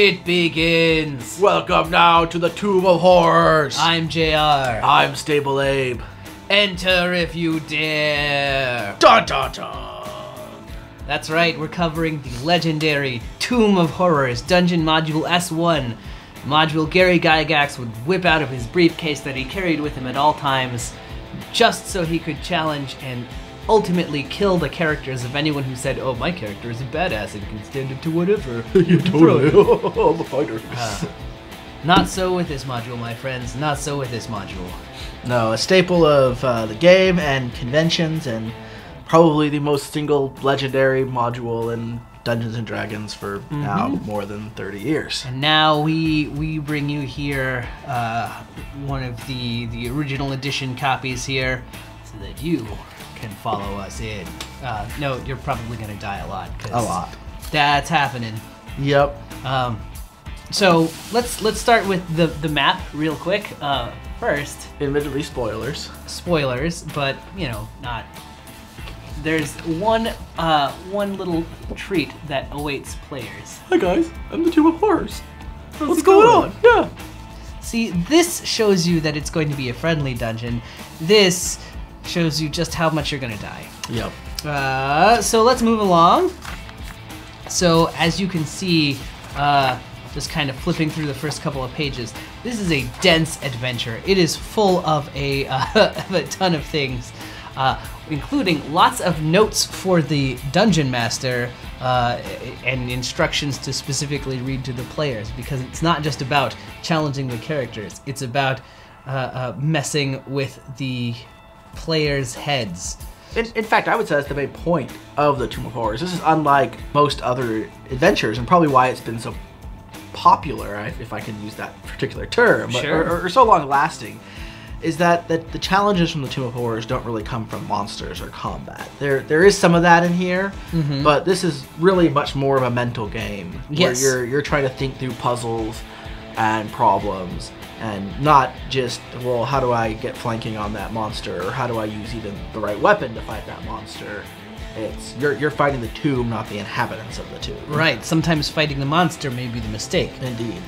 It begins! Welcome now to the Tomb of Horrors! I'm JayArr. I'm StableAbe. Enter if you dare! Dun dun dun! That's right, we're covering the legendary Tomb of Horrors Dungeon Module S1. Module Gary Gygax would whip out of his briefcase that he carried with him at all times, just so he could challenge and ultimately kill the characters of anyone who said, "Oh, my character is a badass and can stand up to whatever." You totally. I'm a fighter. Not so with this module, my friends. Not so with this module. No, a staple of the game and conventions, and probably the most single legendary module in Dungeons and Dragons for now more than 30 years. And now we bring you here one of the original edition copies here, so that you can follow us in. No, you're probably gonna die a lot. A lot. That's happening. Yep. So let's start with the map real quick. First, admittedly, spoilers. Spoilers, but you know, not. There's one little treat that awaits players. Hi guys, I'm the Tomb of Horrors. What's going on? Yeah. See, this shows you that it's going to be a friendly dungeon. This shows you just how much you're gonna die. Yep. So let's move along. So as you can see, just kind of flipping through the first couple of pages, this is a dense adventure. It is full of a ton of things, including lots of notes for the dungeon master and instructions to specifically read to the players, because it's not just about challenging the characters, it's about messing with the players' heads. In fact, I would say that's the main point of the Tomb of Horrors. This is unlike most other adventures, and probably why it's been so popular, if I can use that particular term, Sure. or so long-lasting, is that the challenges from the Tomb of Horrors don't really come from monsters or combat. There is some of that in here, but this is really much more of a mental game, where you're trying to think through puzzles and problems, and not just, well, how do I get flanking on that monster, or how do I use even the right weapon to fight that monster. It's you're fighting the tomb, not the inhabitants of the tomb. Right. Sometimes fighting the monster may be the mistake. Indeed.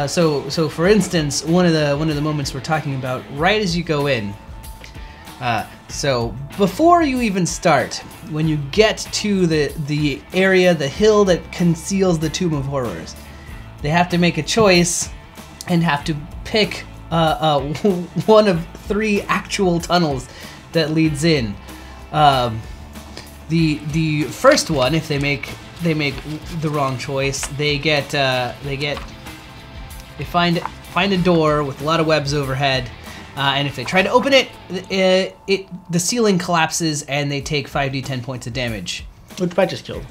So for instance, one of the moments we're talking about right as you go in. So before you even start, when you get to the area, the hill that conceals the Tomb of Horrors, they have to make a choice and have to pick one of 3 actual tunnels that leads in. The first one, if they make the wrong choice, they find a door with a lot of webs overhead, and if they try to open it, the ceiling collapses and they take 5d10 points of damage. Which I just killed.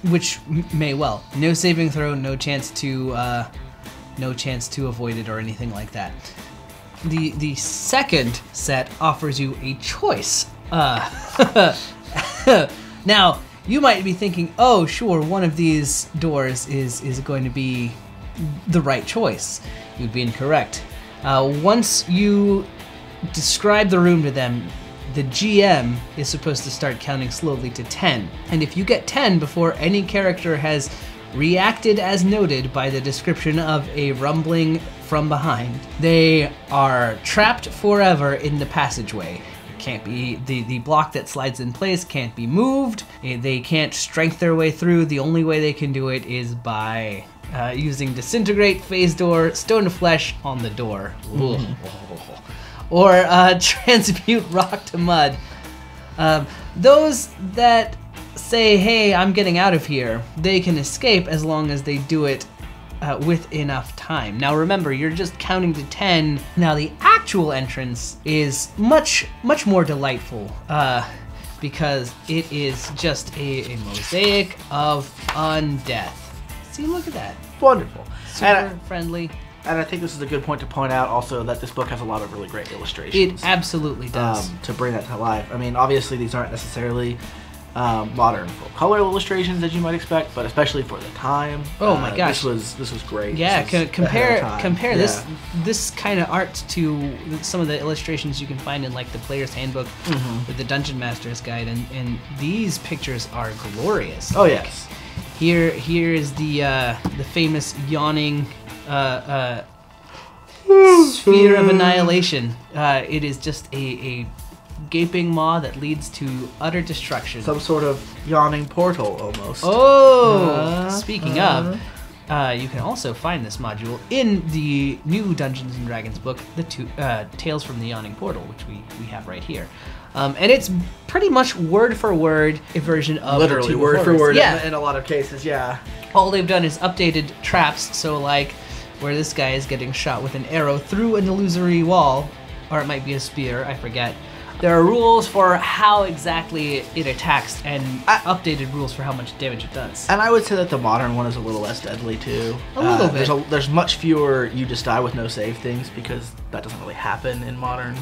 Which may well. No saving throw, no chance to avoid it or anything like that. The second set offers you a choice. Now, you might be thinking, oh, sure, one of these doors is going to be the right choice. You'd be incorrect. Once you describe the room to them, the GM is supposed to start counting slowly to 10. And if you get 10 before any character has reacted as noted by the description of a rumbling from behind, they are trapped forever in the passageway. Can't be the block that slides in place can't be moved. They can't strength their way through. The only way they can do it is using disintegrate, phase door, stone to flesh on the door, or transmute rock to mud. Those that say, "Hey, I'm getting out of here," they can escape as long as they do it with enough time. Now remember, you're just counting to 10. Now the actual entrance is much more delightful because it is just a mosaic of undeath. See, look at that. Wonderful. Super friendly. And I think this is a good point to point out also that this book has a lot of really great illustrations. It absolutely does. To bring that to life. I mean, obviously these aren't necessarily modern full color illustrations as you might expect, but especially for the time. Oh my gosh, this was great. Yeah, compare this kind of art to some of the illustrations you can find in like the Player's Handbook or the Dungeon Master's Guide, and these pictures are glorious. Oh yes. Here is the famous yawning sphere of annihilation. It is just a gaping maw that leads to utter destruction. Some sort of yawning portal, almost. Oh! Speaking of, you can also find this module in the new Dungeons & Dragons book, the Tales from the Yawning Portal, which we have right here. And it's pretty much word for word a version of literally the word for word yeah. in a lot of cases, yeah. All they've done is updated traps, so like where this guy is getting shot with an arrow through an illusory wall, or it might be a spear, I forget. There are rules for how exactly it attacks and updated rules for how much damage it does. And I would say that the modern one is a little less deadly too. A little bit. There's much fewer you just die with no save things because that doesn't really happen in modern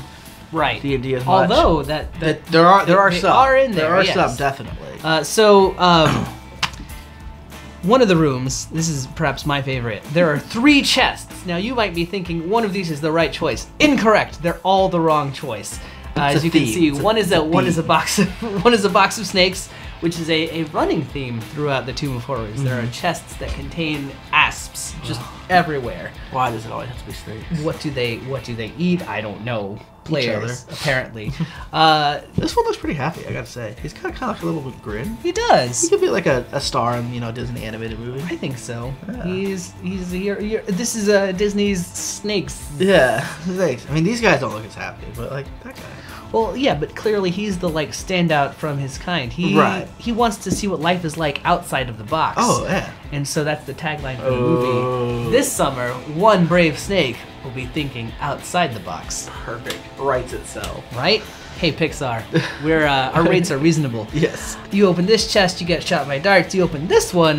D&D as much. Although there are some. Are in there. There are yes. some, definitely. One of the rooms, this is perhaps my favorite, there are 3 chests. Now you might be thinking one of these is the right choice. Incorrect. They're all the wrong choice. As you can see, one is a box of snakes, which is a running theme throughout the Tomb of Horrors. Mm-hmm. There are chests that contain asps just everywhere. Why does it always have to be snakes? What do they eat? I don't know. Players, apparently. This one looks pretty happy, I gotta say. He's kind of like a little bit grin. He does. He could be like a star in Disney animated movie. I think so. Yeah. He's this is Disney's Snakes. Yeah, snakes. I mean, these guys don't look as happy, but like that guy. Well, yeah, but clearly he's the standout from his kind. He wants to see what life is like outside of the box. Oh yeah. And so that's the tagline for the movie. This summer, one brave snake will be thinking outside the box. Perfect. Writes itself. Right? Hey Pixar, we're our rates are reasonable. Yes. You open this chest, you get shot by darts. You open this one,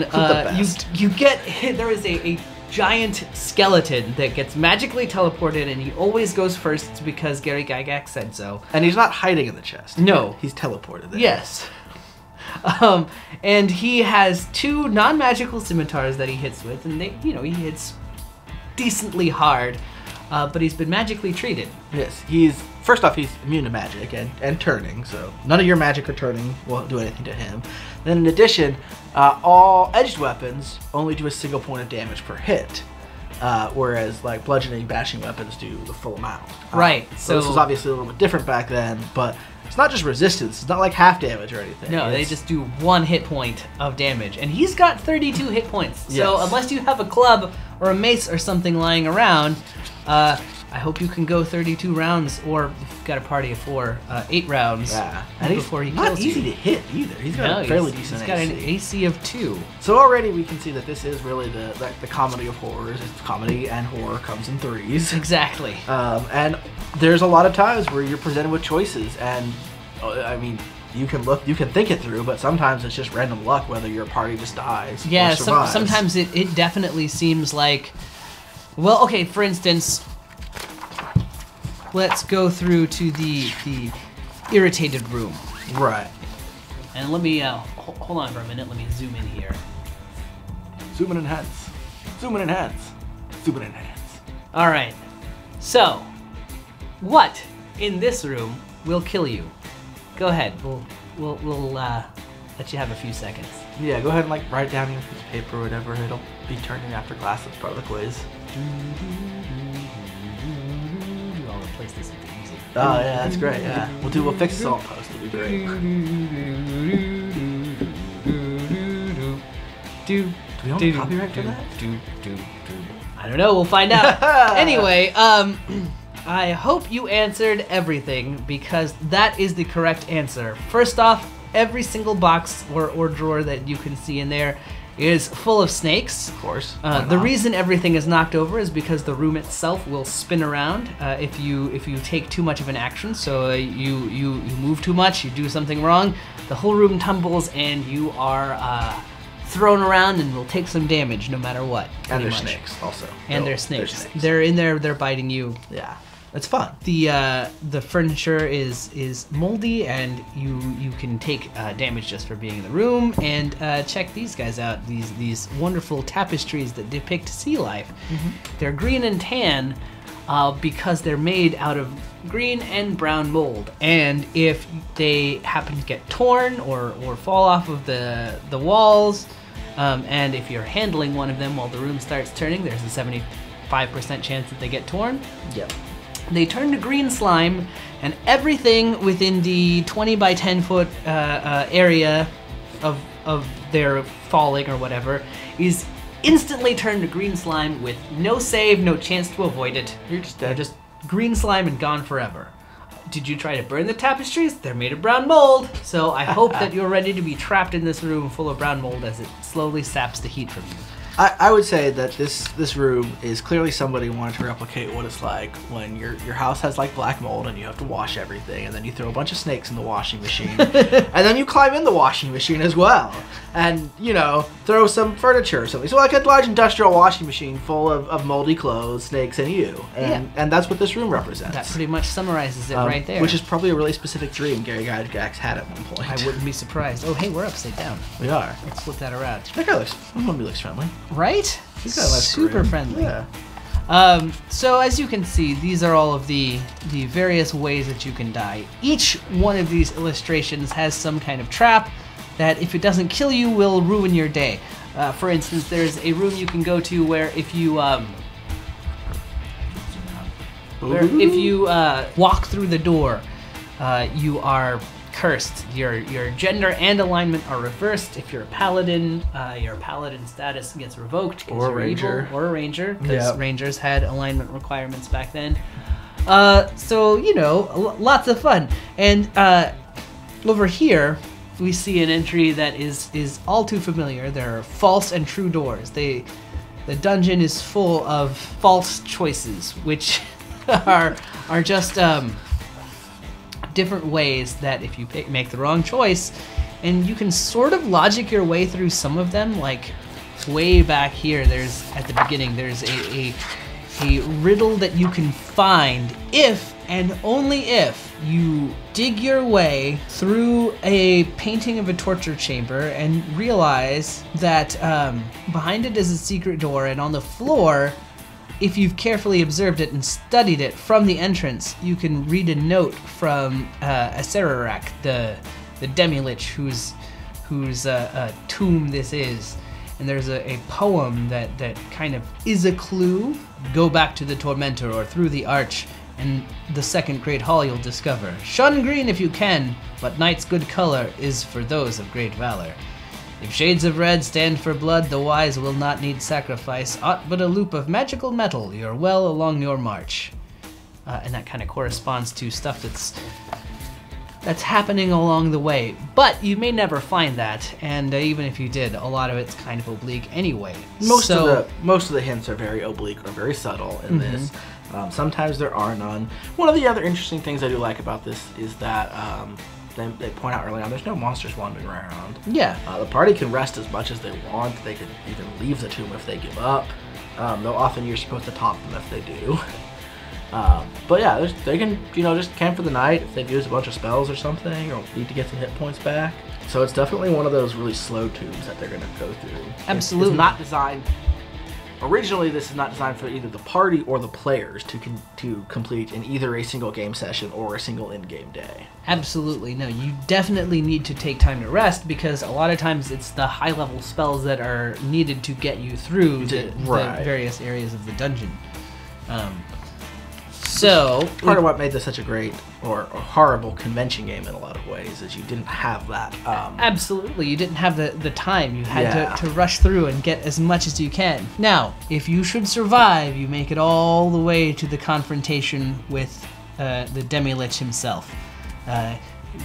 you get hit. There is a giant skeleton that gets magically teleported, and he always goes first. It's because Gary Gygax said so. And he's not hiding in the chest. No, he's teleported there. Yes. And he has 2 non-magical scimitars that he hits with, and he hits decently hard, but he's been magically treated. Yes, first off, he's immune to magic and turning, so none of your magic or turning will do anything to him. Then in addition, all edged weapons only do a single point of damage per hit, whereas like bludgeoning, bashing weapons do the full amount. Right. So this was obviously a little bit different back then, but it's not just resistance. It's not like half damage or anything. No, they just do 1 hit point of damage, and he's got 32 hit points. Yes. So unless you have a club or a mace or something lying around, I hope you can go 32 rounds, or if you've got a party of 4, 8 rounds. Yeah, and before he not kills easy you. to hit either. He's got a fairly decent AC. He's got an AC of 2. So already we can see that this is really the comedy of horrors. It's comedy and horror comes in 3s. Exactly. And there's a lot of times where you're presented with choices, and I mean, you can think it through, but sometimes it's just random luck whether your party just dies. Yeah, or survives. sometimes it definitely seems like, well, okay, for instance, let's go through to the irritated room. Right. And let me hold on for a minute. Let me zoom in here. Zoom in and enhance. Zoom in and enhance. Zoom in and enhance. All right. So, what in this room will kill you? Go ahead. We'll let you have a few seconds. Yeah, go ahead and like write it down on your piece of paper or whatever. It'll be turning after class. That's part of the quiz. I'll replace this with the music. Oh yeah, that's great. Yeah, we'll fix this all in post. It'll be great. Do we own copyright for that? I don't know. We'll find out. Anyway, I hope you answered everything, because that is the correct answer. First off, every single box or drawer that you can see in there is full of snakes. Of course. The reason everything is knocked over is because the room itself will spin around if you take too much of an action. So you move too much, you do something wrong, the whole room tumbles and you are thrown around and will take some damage no matter what. And there's snakes also. And there's snakes. They're in there. They're biting you. Yeah. It's fun. The furniture is moldy, and you can take damage just for being in the room. And check these guys out. These wonderful tapestries that depict sea life. Mm-hmm. They're green and tan because they're made out of green and brown mold. And if they happen to get torn or fall off of the walls, And if you're handling one of them while the room starts turning, there's a 75% chance that they get torn. Yep. They turn to green slime, and everything within the 20 by 10 foot area of their falling or whatever is instantly turned to green slime with no save, no chance to avoid it. You're just dead. Just green slime and gone forever. Did you try to burn the tapestries? They're made of brown mold. So I hope that you're ready to be trapped in this room full of brown mold as it slowly saps the heat from you. I would say that this room is clearly somebody wanting to replicate what it's like when your house has like black mold and you have to wash everything, and then you throw a bunch of snakes in the washing machine, and then you climb in the washing machine as well, and you know, throw some furniture or something. So like a large industrial washing machine full of moldy clothes, snakes, and you, and that's what this room represents. That pretty much summarizes it right there. Which is probably a really specific dream Gary Gygax had at one point. I wouldn't be surprised. Oh, hey, we're upside down. We are. Let's flip that around. That guy looks friendly. Right? He's got a nice super career. friendly. Yeah. So as you can see, these are all of the various ways that you can die. Each one of these illustrations has some kind of trap that, if it doesn't kill you, will ruin your day. For instance, there's a room you can go to where if you walk through the door, you are cursed. Your gender and alignment are reversed. If you're a paladin, your paladin status gets revoked. Or a ranger. Or a ranger, because rangers had alignment requirements back then. So, you know, lots of fun. And over here, we see an entry that is all too familiar. There are false and true doors. The dungeon is full of false choices, which are just different ways that if you make the wrong choice, and you can sort of logic your way through some of them. Like way back here, there's at the beginning, there's a riddle that you can find if and only if you dig your way through a painting of a torture chamber and realize that behind it is a secret door, and on the floor, if you've carefully observed it and studied it from the entrance, you can read a note from Aserarak, the demi-lich whose tomb this is. And there's a poem that kind of is a clue. Go back to the Tormentor or through the arch, and the second great hall you'll discover. Shun green if you can, but night's good color is for those of great valor. If shades of red stand for blood, the wise will not need sacrifice. Aught but a loop of magical metal, you're well along your march. And that kind of corresponds to stuff that's happening along the way. But you may never find that, and even if you did, a lot of it's kind of oblique anyway. Most of the hints are very oblique or very subtle in this. Sometimes there are none. One of the other interesting things I do like about this is that they point out early on, there's no monsters wandering around. Yeah. The party can rest as much as they want. They can even leave the tomb if they give up. Though often you're supposed to taunt them if they do. But yeah, they can, you know, just camp for the night if they've used a bunch of spells or something, or need to get some hit points back. So it's definitely one of those really slow tombs that they're going to go through. Absolutely. It's not designed... Originally, this is not designed for either the party or the players to complete in either a single game session or a single in-game day. Absolutely. No, you definitely need to take time to rest, because a lot of times it's the high-level spells that are needed to get you through the various areas of the dungeon. So part of what made this such a great or horrible convention game in a lot of ways is you didn't have that. Absolutely, you didn't have the time. You had to rush through and get as much as you can. Now, if you should survive, you make it all the way to the confrontation with the Demi-Lich himself,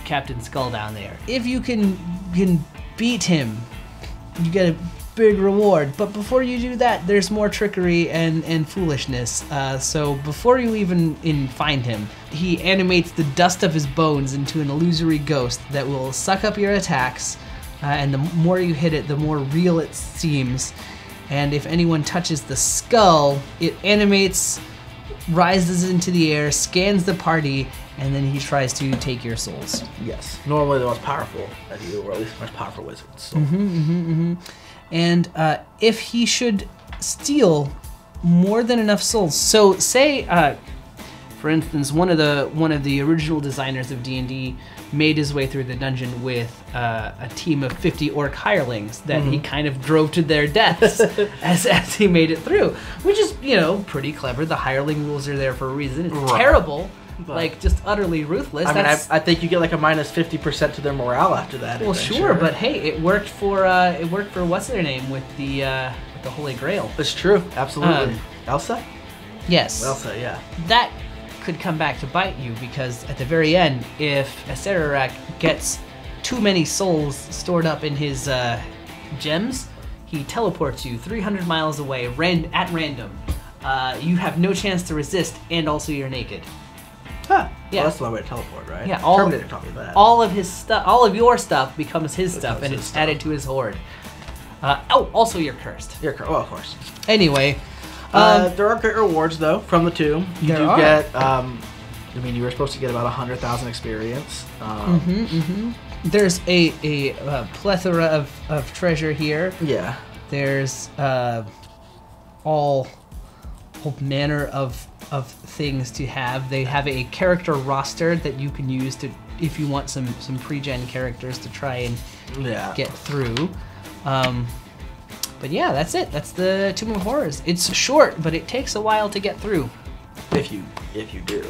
Captain Skull down there. If you can beat him, you get a big reward. But before you do that, there's more trickery and foolishness. So before you even find him, he animates the dust of his bones into an illusory ghost that will suck up your attacks, and the more you hit it, the more real it seems. And if anyone touches the skull, it animates, rises into the air, scans the party, and then he tries to take your souls. Yes, normally the most powerful of you, or at least the most powerful wizards. So. And if he should steal more than enough souls, so say, for For instance, one of the original designers of D&D made his way through the dungeon with a team of 50 orc hirelings that he kind of drove to their deaths as he made it through, which is, you know, pretty clever. The hireling rules are there for a reason. It's terrible, but, like, just utterly ruthless. I mean, I think you get like a minus 50% to their morale after that. Well, sure, but hey, it worked for what's their name with the Holy Grail. It's true, absolutely. Elsa? Yes. Elsa, yeah. That could come back to bite you, because at the very end, if Acererak gets too many souls stored up in his gems, he teleports you 300 miles away at random. You have no chance to resist, and also you're naked. Huh. Yeah. Well, that's the way to teleport, right? Yeah. Terminator taught me that. All of his stuff, all of your stuff becomes his stuff, and it's added to his horde. Also you're cursed. You're cursed. Oh, of course. Anyway. There are great rewards, though, from the tomb. You do get, I mean, you were supposed to get about 100,000 experience. There's a plethora of treasure here. Yeah. There's all manner of things to have. They have a character roster that you can use to, if you want some pre-gen characters to try and get through. But yeah, that's it. That's the Tomb of Horrors. It's short, but it takes a while to get through. If you do.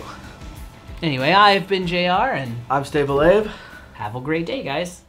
Anyway, I've been JayArr, and I'm StableAbe. have a great day, guys.